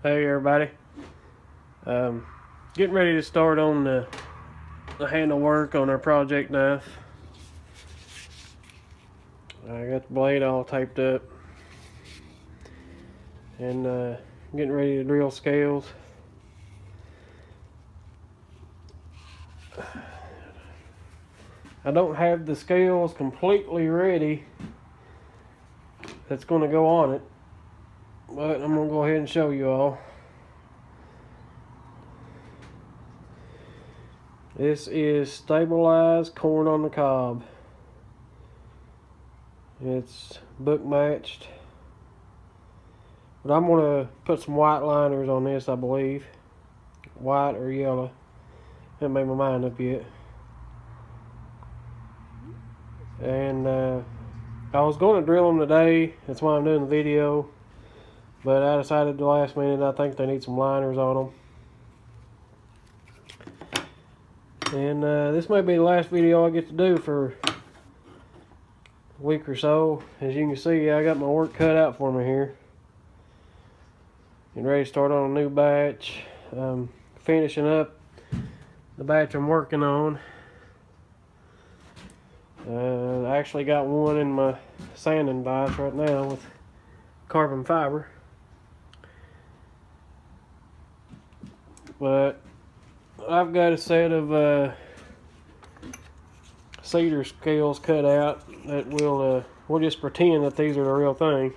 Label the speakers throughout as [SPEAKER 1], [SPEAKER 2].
[SPEAKER 1] Hey everybody, getting ready to start on the handle work on our project knife. I got the blade all taped up and getting ready to drill scales. I don't have the scales completely ready that's going to go on it, but I'm going to go ahead and show you all. This is stabilized corn on the cob. It's book matched, but I'm going to put some white liners on this, I believe. White or yellow. Haven't made my mind up yet. And I was going to drill them today. That's why I'm doing the video. But I decided the last minute I think they need some liners on them. And this may be the last video I get to do for a week or so. As you can see, I got my work cut out for me here. Getting ready to start on a new batch. Finishing up the batch I'm working on. I actually got one in my sanding vise right now with carbon fiber. But I've got a set of cedar scales cut out that we'll just pretend that these are the real thing.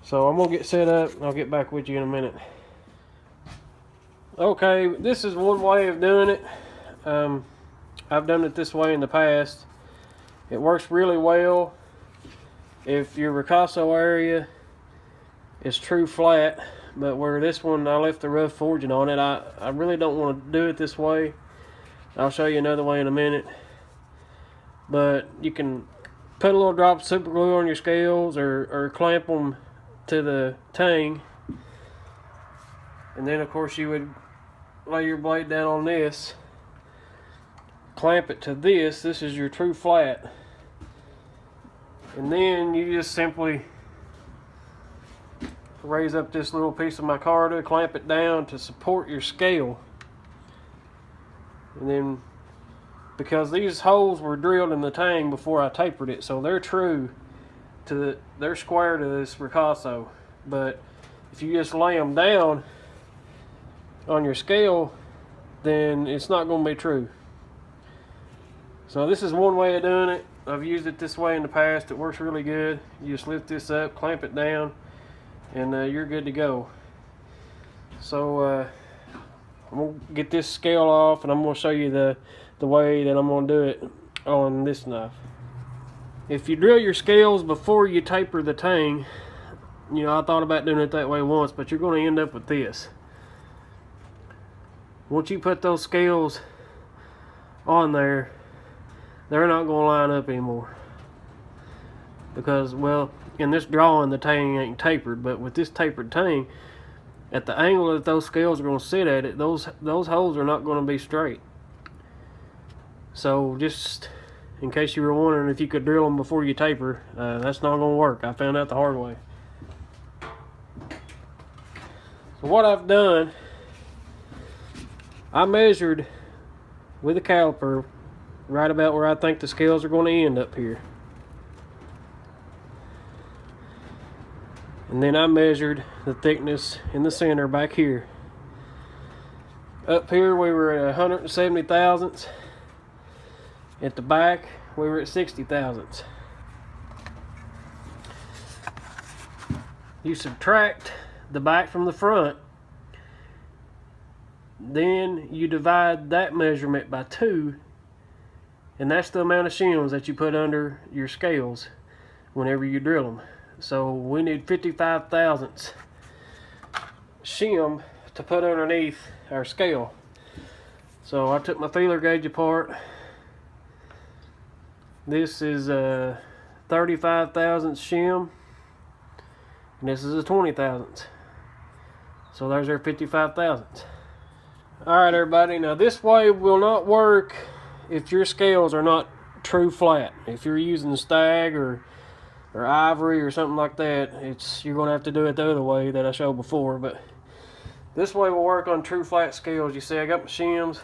[SPEAKER 1] So I'm gonna get set up and I'll get back with you in a minute. Okay, this is one way of doing it. I've done it this way in the past. It works really well if your ricasso area is true flat, but where this one I left the rough forging on it, I really don't want to do it this way. I'll show you another way in a minute. But you can put a little drop of super glue on your scales or clamp them to the tang, and then of course you would lay your blade down on this, clamp it to this is your true flat, and then you just simply raise up this little piece of micarta, clamp it down to support your scale. And then, because these holes were drilled in the tang before I tapered it, so they're true to they're square to this ricasso. But if you just lay them down on your scale, then it's not going to be true. So this is one way of doing it. I've used it this way in the past. It works really good. You just lift this up, clamp it down, and you're good to go. So I'm going to get this scale off, and I'm going to show you the way that I'm going to do it on this knife. If you drill your scales before you taper the tang, you know, I thought about doing it that way once, but you're going to end up with this. Once you put those scales on there, they're not going to line up anymore. Because, well, in this drawing the tang ain't tapered, but with this tapered tang, at the angle that those scales are going to sit at it, those holes are not going to be straight. So just in case you were wondering if you could drill them before you taper, that's not going to work. I found out the hard way. So what I've done, I measured with a caliper right about where I think the scales are going to end up here. And then I measured the thickness in the center back here. Up here we were at 170 thousandths. At the back we were at 60 thousandths. You subtract the back from the front, then you divide that measurement by 2, and that's the amount of shims that you put under your scales whenever you drill them. So we need 55 thousandths shim to put underneath our scale. So I took my feeler gauge apart. This is a 35 thousandths shim, and this is a 20 thousandths. So there's our 55 thousandths. Alright everybody, now this way will not work if your scales are not true flat. If you're using stag or or ivory or something like that, you're going to have to do it the other way that I showed before. But this way will work on true flat scales. You see I got my shims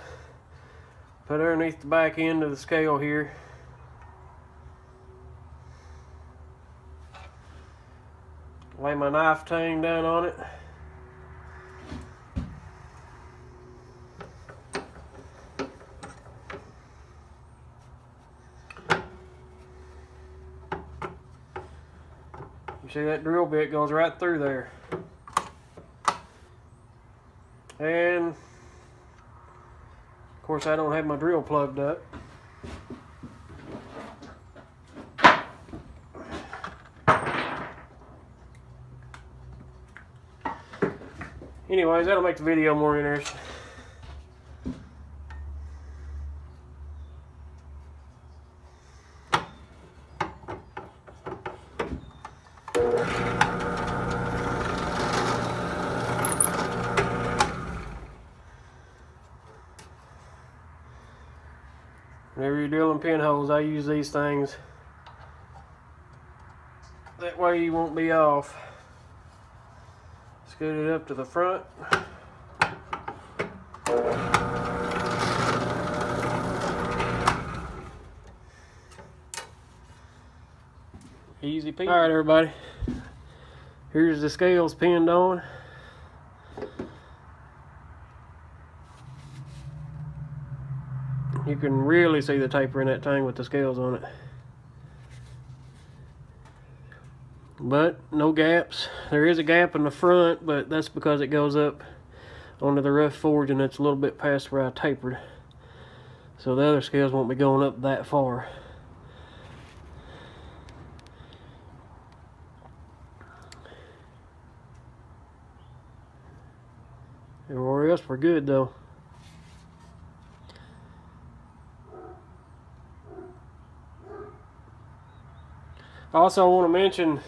[SPEAKER 1] put underneath the back end of the scale here. Lay my knife tang down on it. You see that drill bit goes right through there. And of course I don't have my drill plugged up. Anyways, that'll make the video more interesting. Whenever you're drilling pinholes, I use these things. That way you won't be off. Scoot it up to the front. Easy peasy. Alright everybody, here's the scales pinned on. You can really see the taper in that tang with the scales on it. But no gaps. There is a gap in the front, but that's because it goes up onto the rough forge and it's a little bit past where I tapered. So the other scales won't be going up that far. Everywhere else we're good though. Also, I want to mention,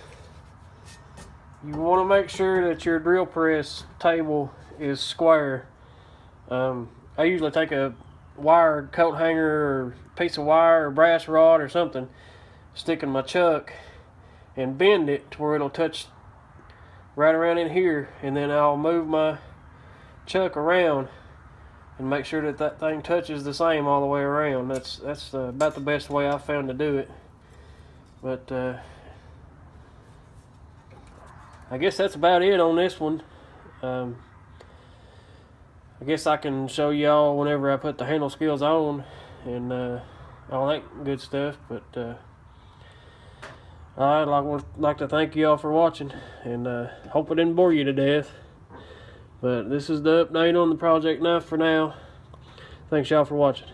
[SPEAKER 1] you want to make sure that your drill press table is square. I usually take a wire coat hanger or piece of wire or brass rod or something, stick in my chuck and bend it to where it'll touch right around in here, and then I'll move my chuck around and make sure that that thing touches the same all the way around. That's about the best way I've found to do it. But I guess that's about it on this one. I guess I can show y'all whenever I put the handle skills on and all that good stuff. But I'd like to thank y'all for watching, and hope I didn't bore you to death. But this is the update on the project knife for now. Thanks y'all for watching.